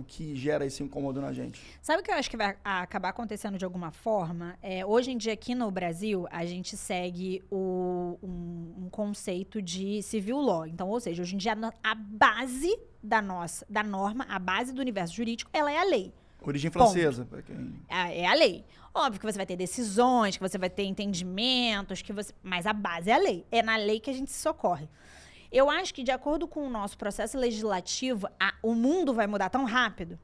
que gera esse incômodo na gente. Sabe o que eu acho que vai acabar acontecendo de alguma forma? Hoje em dia, aqui no Brasil, a gente segue um conceito de civil law. Então, ou seja, hoje em dia, a base da norma, a base do universo jurídico, ela é a lei. Origem francesa. Para quem... É a lei. Óbvio que você vai ter decisões, que você vai ter entendimentos, mas a base é a lei. É na lei que a gente se socorre. Eu acho que, de acordo com o nosso processo legislativo, o mundo vai mudar tão rápido.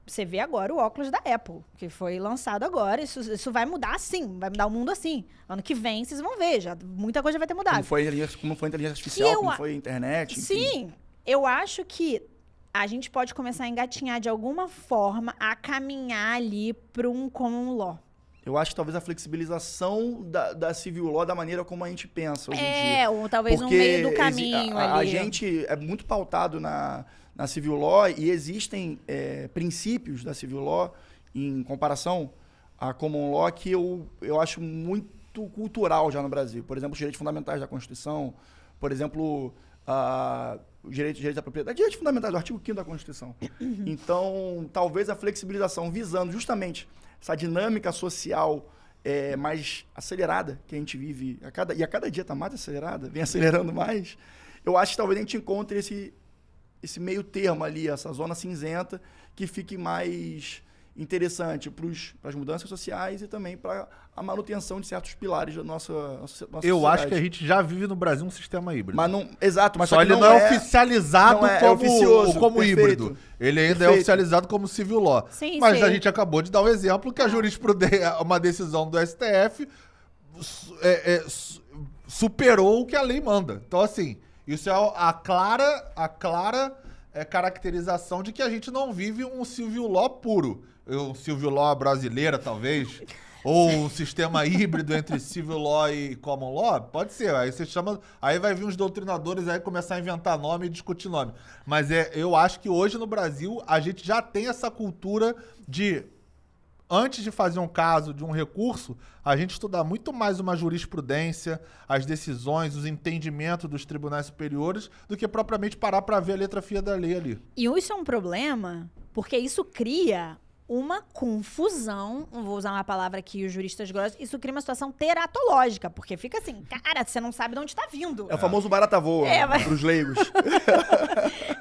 Você vê agora o óculos da Apple, que foi lançado agora. Isso vai mudar assim, vai mudar o mundo assim. Ano que vem, vocês vão ver, muita coisa vai ter mudado. Como foi a inteligência artificial, como foi a internet. Enfim. Sim, eu acho que a gente pode começar a engatinhar de alguma forma a caminhar ali para um common law. Eu acho que talvez a flexibilização da civil law da maneira como a gente pensa hoje em dia. Ou talvez no meio do caminho ali. A gente é muito pautado na civil law e existem princípios da civil law em comparação à common law que eu acho muito cultural já no Brasil. Por exemplo, os direitos fundamentais da Constituição, por exemplo, os direitos da propriedade, direitos fundamentais do artigo 5º da Constituição. Então, talvez a flexibilização visando justamente essa dinâmica social mais acelerada que a gente vive, a cada dia está mais acelerada, vem acelerando mais, eu acho que talvez a gente encontre esse meio termo ali, essa zona cinzenta, que fique mais interessante para as mudanças sociais e também para a manutenção de certos pilares da nossa sociedade. Eu acho que a gente já vive no Brasil um sistema híbrido. Mas não, exato, mas só ele não é oficializado como perfeito, híbrido. Ele ainda é oficializado como civil law. Sim, mas sim. A gente acabou de dar o exemplo que a jurisprudência, uma decisão do STF superou o que a lei manda. Então, assim, isso é a clara caracterização de que a gente não vive um civil law puro. Um civil law brasileira, talvez, ou um sistema híbrido entre civil law e common law, pode ser. Aí você chama, aí vai vir uns doutrinadores aí começar a inventar nome e discutir nome. Mas eu acho que hoje no Brasil a gente já tem essa cultura de, antes de fazer um caso, de um recurso, a gente estudar muito mais uma jurisprudência, as decisões, os entendimentos dos tribunais superiores, do que propriamente parar para ver a letra fia da lei ali. E isso é um problema, porque isso cria uma confusão, vou usar uma palavra que os juristas gostam, isso cria uma situação teratológica, porque fica assim, cara, você não sabe de onde tá vindo. É o famoso barata voa, pros leigos.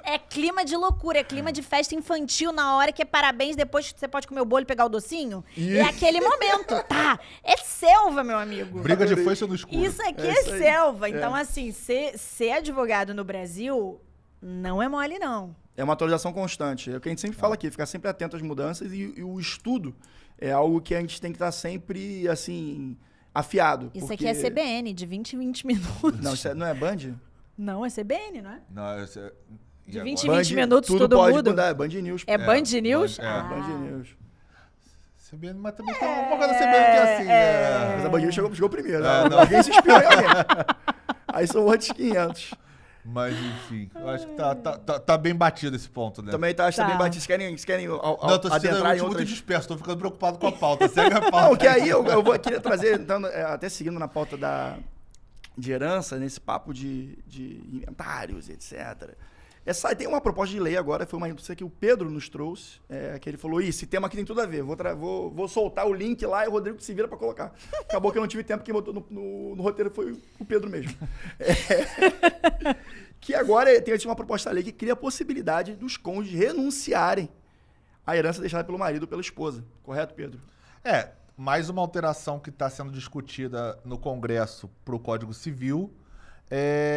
É clima de loucura, é clima de festa infantil na hora que é parabéns, depois você pode comer o bolo e pegar o docinho. É aquele momento, tá? É selva, meu amigo. Briga de foice no escuro. Isso aqui é selva. Então, assim, ser advogado no Brasil não é mole, não. É uma atualização constante. É o que a gente sempre fala aqui, ficar sempre atento às mudanças e o estudo é algo que a gente tem que estar sempre, assim, afiado. Isso aqui é CBN, de 20 em 20 minutos. Não, isso não é Band? Não, é CBN, não é? Não, esse é... De 20 em 20 minutos, tudo tudo pode muda. mudar, é Band News. É Band News? Band News. CBN, mas também tem uma coisa da CBN que é assim, né? Mas a Band News chegou primeiro. Alguém se inspirou em alguém. Aí são outros 500. Mas, enfim, eu acho que tá bem batido esse ponto, né? Também tá bem batido. Vocês querem Não, eu tô sendo muito disperso, tô ficando preocupado com a pauta. Segue a pauta. Não, que aí eu queria trazer, então, até seguindo na pauta de herança, nesse papo de inventários, etc. Tem uma proposta de lei agora, foi uma notícia que o Pedro nos trouxe, que ele falou, esse tema aqui tem tudo a ver, vou soltar o link lá e o Rodrigo se vira para colocar. Acabou que eu não tive tempo, quem botou no roteiro foi o Pedro mesmo. Que agora tem uma proposta de lei que cria a possibilidade dos cônjuges renunciarem à herança deixada pelo marido ou pela esposa. Correto, Pedro? mais uma alteração que está sendo discutida no Congresso para o Código Civil.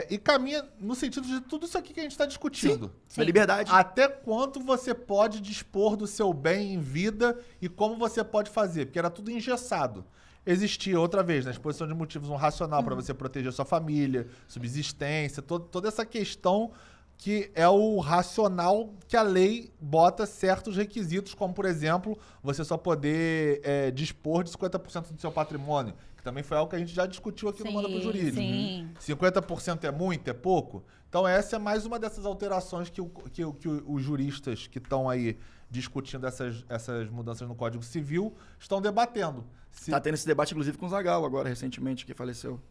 E caminha no sentido de tudo isso aqui que a gente está discutindo. Sim. Da liberdade. Até quanto você pode dispor do seu bem em vida e como você pode fazer, porque era tudo engessado. Existia, outra vez, na exposição de motivos, um racional para você proteger sua família, subsistência, toda essa questão que é o racional que a lei bota certos requisitos, como, por exemplo, você só poder dispor de 50% do seu patrimônio, que também foi algo que a gente já discutiu aqui no Manda pro Jurídico. Sim. 50% é muito, é pouco? Então essa é mais uma dessas alterações que os juristas que estão aí discutindo essas mudanças no Código Civil estão debatendo. Tá tendo esse debate, inclusive, com o Zagalo agora, recentemente, que faleceu.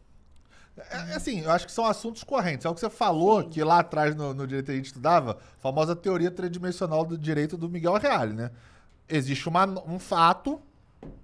Assim, eu acho que são assuntos correntes. É o que você falou, que lá atrás no direito a gente estudava, a famosa teoria tridimensional do direito do Miguel Reale, né? Existe um fato,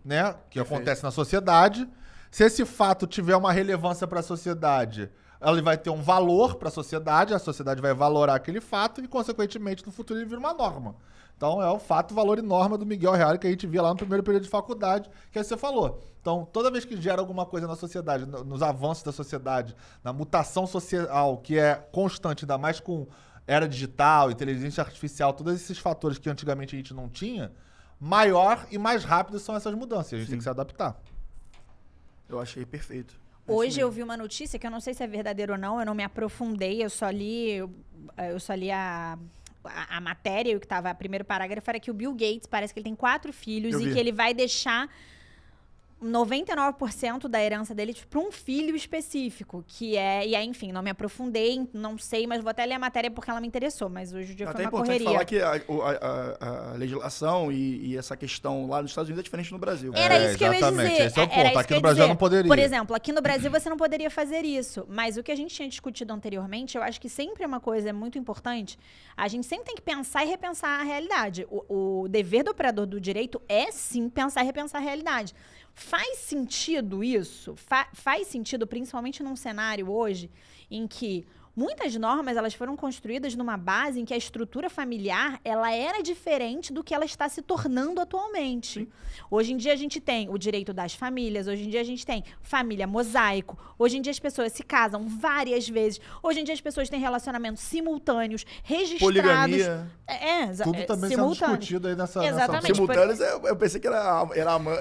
né, que acontece na sociedade. Se esse fato tiver uma relevância para a sociedade, ele vai ter um valor para a sociedade vai valorar aquele fato e, consequentemente, no futuro ele vira uma norma. Então, é o fato, valor e norma do Miguel Reale que a gente via lá no primeiro período de faculdade, que aí você falou. Então, toda vez que gera alguma coisa na sociedade, nos avanços da sociedade, na mutação social, que é constante, ainda mais com era digital, inteligência artificial, todos esses fatores que antigamente a gente não tinha, maior e mais rápido são essas mudanças. A gente tem que se adaptar. Eu achei perfeito. Hoje eu vi uma notícia que eu não sei se é verdadeira ou não, eu não me aprofundei, eu só li a matéria, o que estava, o primeiro parágrafo era que o Bill Gates, parece que ele tem 4 filhos e que ele vai deixar 99% da herança dele para um filho específico, que é... E aí, enfim, não me aprofundei, não sei, mas vou até ler a matéria porque ela me interessou, mas hoje o dia foi uma correria. Falar que a legislação e essa questão lá nos Estados Unidos é diferente no Brasil. Era isso que eu ia dizer. Esse é o ponto. Aqui no Brasil não poderia. Por exemplo, aqui no Brasil você não poderia fazer isso, mas o que a gente tinha discutido anteriormente, eu acho que sempre é uma coisa muito importante, a gente sempre tem que pensar e repensar a realidade. O dever do operador do direito é, sim, pensar e repensar a realidade. Faz sentido isso? Faz sentido, principalmente num cenário hoje em que muitas normas elas foram construídas numa base em que a estrutura familiar ela era diferente do que ela está se tornando atualmente. Sim. Hoje em dia a gente tem o direito das famílias, hoje em dia a gente tem família mosaico, hoje em dia as pessoas se casam várias vezes, hoje em dia as pessoas têm relacionamentos simultâneos, registrados. Poligamia. Tudo também sendo discutido aí nessa... Exatamente. Simultâneos, eu pensei que era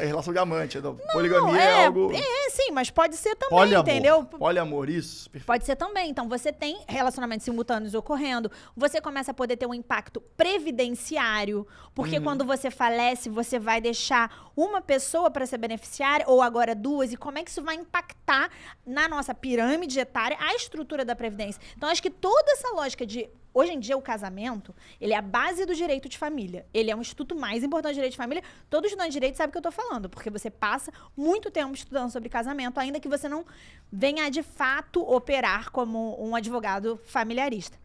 relação de amante. Não, poligamia é algo... Sim, mas pode ser também, poliamor. Entendeu? Poliamor, isso. Perfeito. Pode ser também. Então, você tem relacionamentos simultâneos ocorrendo, você começa a poder ter um impacto previdenciário, porque quando você falece, você vai deixar uma pessoa para ser beneficiária, ou agora 2, e como é que isso vai impactar na nossa pirâmide etária a estrutura da Previdência. Então, acho que toda essa lógica de... Hoje em dia, o casamento, ele é a base do direito de família. Ele é um instituto mais importante do direito de família. Todo estudante de direito sabe o que eu estou falando, porque você passa muito tempo estudando sobre casamento, ainda que você não venha, de fato, operar como um advogado familiarista.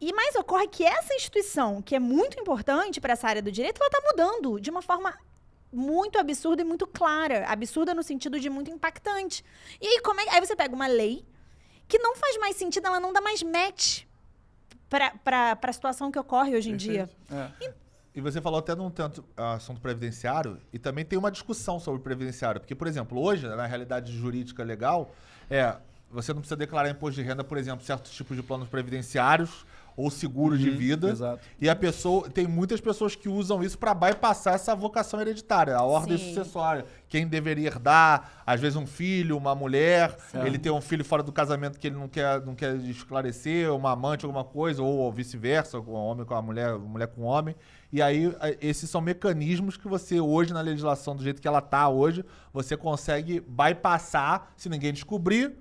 Mas ocorre que essa instituição, que é muito importante para essa área do direito, ela está mudando de uma forma muito absurda e muito clara. Absurda no sentido de muito impactante. E aí, aí você pega uma lei que não faz mais sentido, ela não dá mais match para a situação que ocorre hoje em dia. E você falou até num tanto assunto previdenciário, e também tem uma discussão sobre previdenciário. Porque, por exemplo, hoje, na realidade jurídica legal, você não precisa declarar imposto de renda, por exemplo, certos tipos de planos previdenciários ou seguro de vida. Exato. E tem muitas pessoas que usam isso para bypassar essa vocação hereditária, a ordem sucessória. Quem deveria herdar, às vezes um filho, uma mulher, ele tem um filho fora do casamento que ele não quer esclarecer, uma amante, alguma coisa, ou vice-versa, um homem com a mulher com o homem. E aí, esses são mecanismos que você, hoje, na legislação, do jeito que ela está hoje, você consegue bypassar, se ninguém descobrir,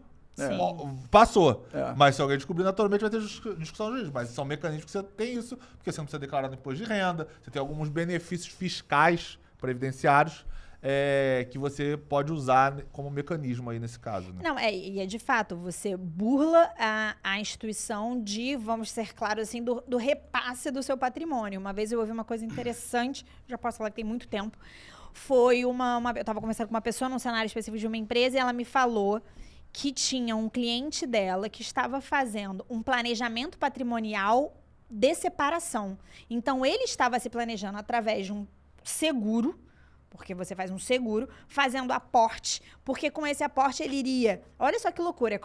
passou. Mas se alguém descobrir, naturalmente vai ter discussão jurídica. Mas são mecanismos que você tem isso, porque você não precisa declarar no imposto de renda, você tem alguns benefícios fiscais previdenciários que você pode usar como mecanismo aí nesse caso. Né? Não, e é de fato, você burla a instituição de, vamos ser claros assim, do repasse do seu patrimônio. Uma vez eu ouvi uma coisa interessante, já posso falar que tem muito tempo, foi eu estava conversando com uma pessoa num cenário específico de uma empresa e ela me falou que tinha um cliente dela que estava fazendo um planejamento patrimonial de separação. Então, ele estava se planejando através de um seguro, porque você faz um seguro fazendo aporte, porque com esse aporte ele iria... Olha só que loucura,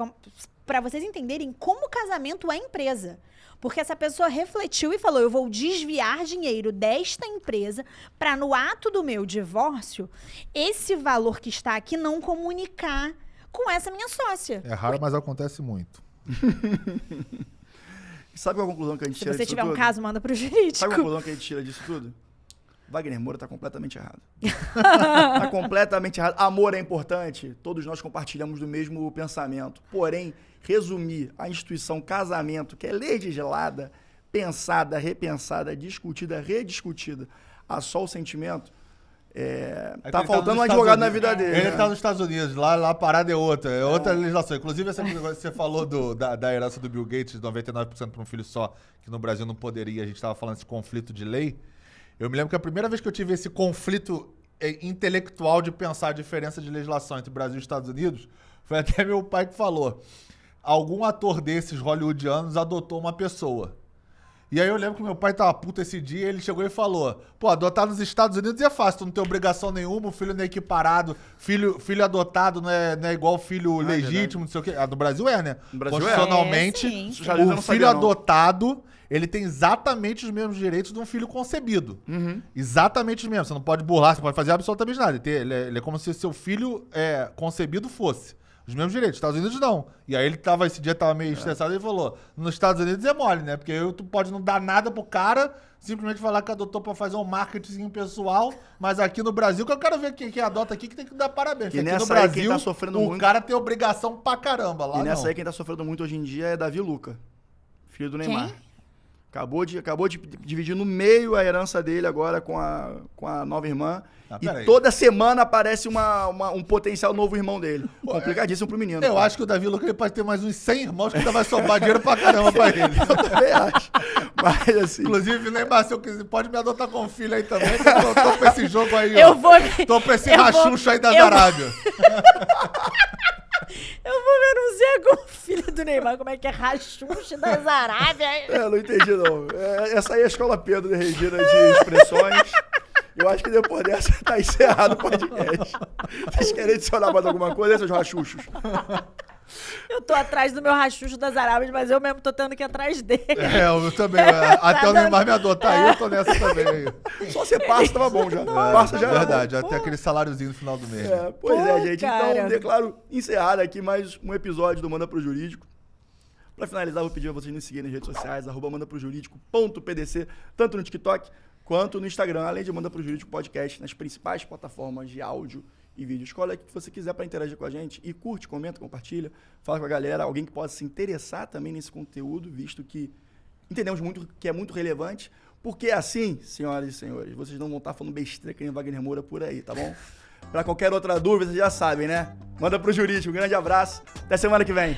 para vocês entenderem como o casamento é empresa. Porque essa pessoa refletiu e falou, eu vou desviar dinheiro desta empresa para no ato do meu divórcio, esse valor que está aqui não comunicar com essa minha sócia. É raro, mas acontece muito. Sabe qual é a conclusão que a gente Se tira você disso tiver um tudo? caso, manda pro jurídico. Sabe a conclusão que a gente tira disso tudo? Wagner Moura tá completamente errado. Tá completamente errado. Amor é importante. Todos nós compartilhamos do mesmo pensamento. Porém, resumir a instituição casamento, que é legislada, pensada, repensada, discutida, rediscutida, a só o sentimento, tá faltando um advogado na vida dele. Ele né? tá nos Estados Unidos, lá a parada é outra legislação. Inclusive, essa coisa que você falou da herança do Bill Gates, 99% para um filho só, que no Brasil não poderia, a gente tava falando desse conflito de lei. Eu me lembro que a primeira vez que eu tive esse conflito intelectual de pensar a diferença de legislação entre Brasil e Estados Unidos, foi até meu pai que falou. Algum ator desses hollywoodianos adotou uma pessoa. E aí eu lembro que meu pai tava puto esse dia, ele chegou e falou, pô, adotar nos Estados Unidos é fácil, tu não tem obrigação nenhuma, o filho não é equiparado, filho adotado não é igual filho legítimo, não sei o quê. Ah, no Brasil é, né? No Brasil Constitucionalmente, é, sim. Já eu não o sabia, filho não. adotado, ele tem exatamente os mesmos direitos de um filho concebido. Exatamente os mesmos, você não pode burlar, você não pode fazer absolutamente nada. Ele é como se seu filho concebido fosse. Os mesmos direitos. Estados Unidos não. E aí esse dia tava meio estressado e ele falou, nos Estados Unidos é mole, né? Porque tu pode não dar nada pro cara, simplesmente falar que adotou pra fazer um marketing pessoal, mas aqui no Brasil, que eu quero ver quem adota aqui, que tem que dar parabéns. E Aqui no nessa aí, Brasil, quem tá sofrendo o muito- cara tem obrigação pra caramba. Lá E nessa não. aí, quem tá sofrendo muito hoje em dia é Davi Luca, filho do Neymar. Acabou de dividir no meio a herança dele agora com a nova irmã. Ah, E peraí. toda semana aparece um potencial novo irmão dele. Complicadíssimo pro menino. Eu cara. acho que o Davi Luca ele pode ter mais uns 100 irmãos que ainda vai sobrar dinheiro pra caramba pra ele. Eu também acho. Mas assim. Inclusive, Neymar, se eu quiser, pode me adotar como filho aí também, que eu tô pra esse jogo aí, ó. Eu vou... Tô pra esse eu vou- rachucho aí das eu vou- Arábia. Eu vou me anunciar com o filho do Neymar, como é que é rachucho das Arábias. Não entendi não. Essa aí é a Escola Pedro de Regina de expressões. Eu acho que depois dessa tá encerrado o podcast. Vocês querem adicionar mais alguma coisa, seus rachuchos? Eu tô atrás do meu rachucho das Arábias, mas eu mesmo tô tendo que ir atrás dele. Eu também. Até o Neymar me adotar aí, eu tô nessa também. Só você passa, tava bom já. Passa já. era Verdade, bom. até aquele saláriozinho no final do mês. Pois é, Pô, gente. cara. Então, declaro encerrado aqui mais um episódio do Manda Pro Jurídico. Pra finalizar, vou pedir a vocês nos seguirem nas redes sociais, @mandaprojurídico.pdc, tanto no TikTok quanto no Instagram, além de Manda Pro Jurídico Podcast nas principais plataformas de áudio e vídeo. Escolhe o que você quiser para interagir com a gente e curte, comenta, compartilha, fala com a galera, alguém que possa se interessar também nesse conteúdo, visto que entendemos muito que é muito relevante, porque assim, senhoras e senhores, vocês não vão estar falando besteira que nem Wagner Moura por aí, tá bom? Para qualquer outra dúvida, vocês já sabem, né? Manda pro Jurídico, um grande abraço, até semana que vem.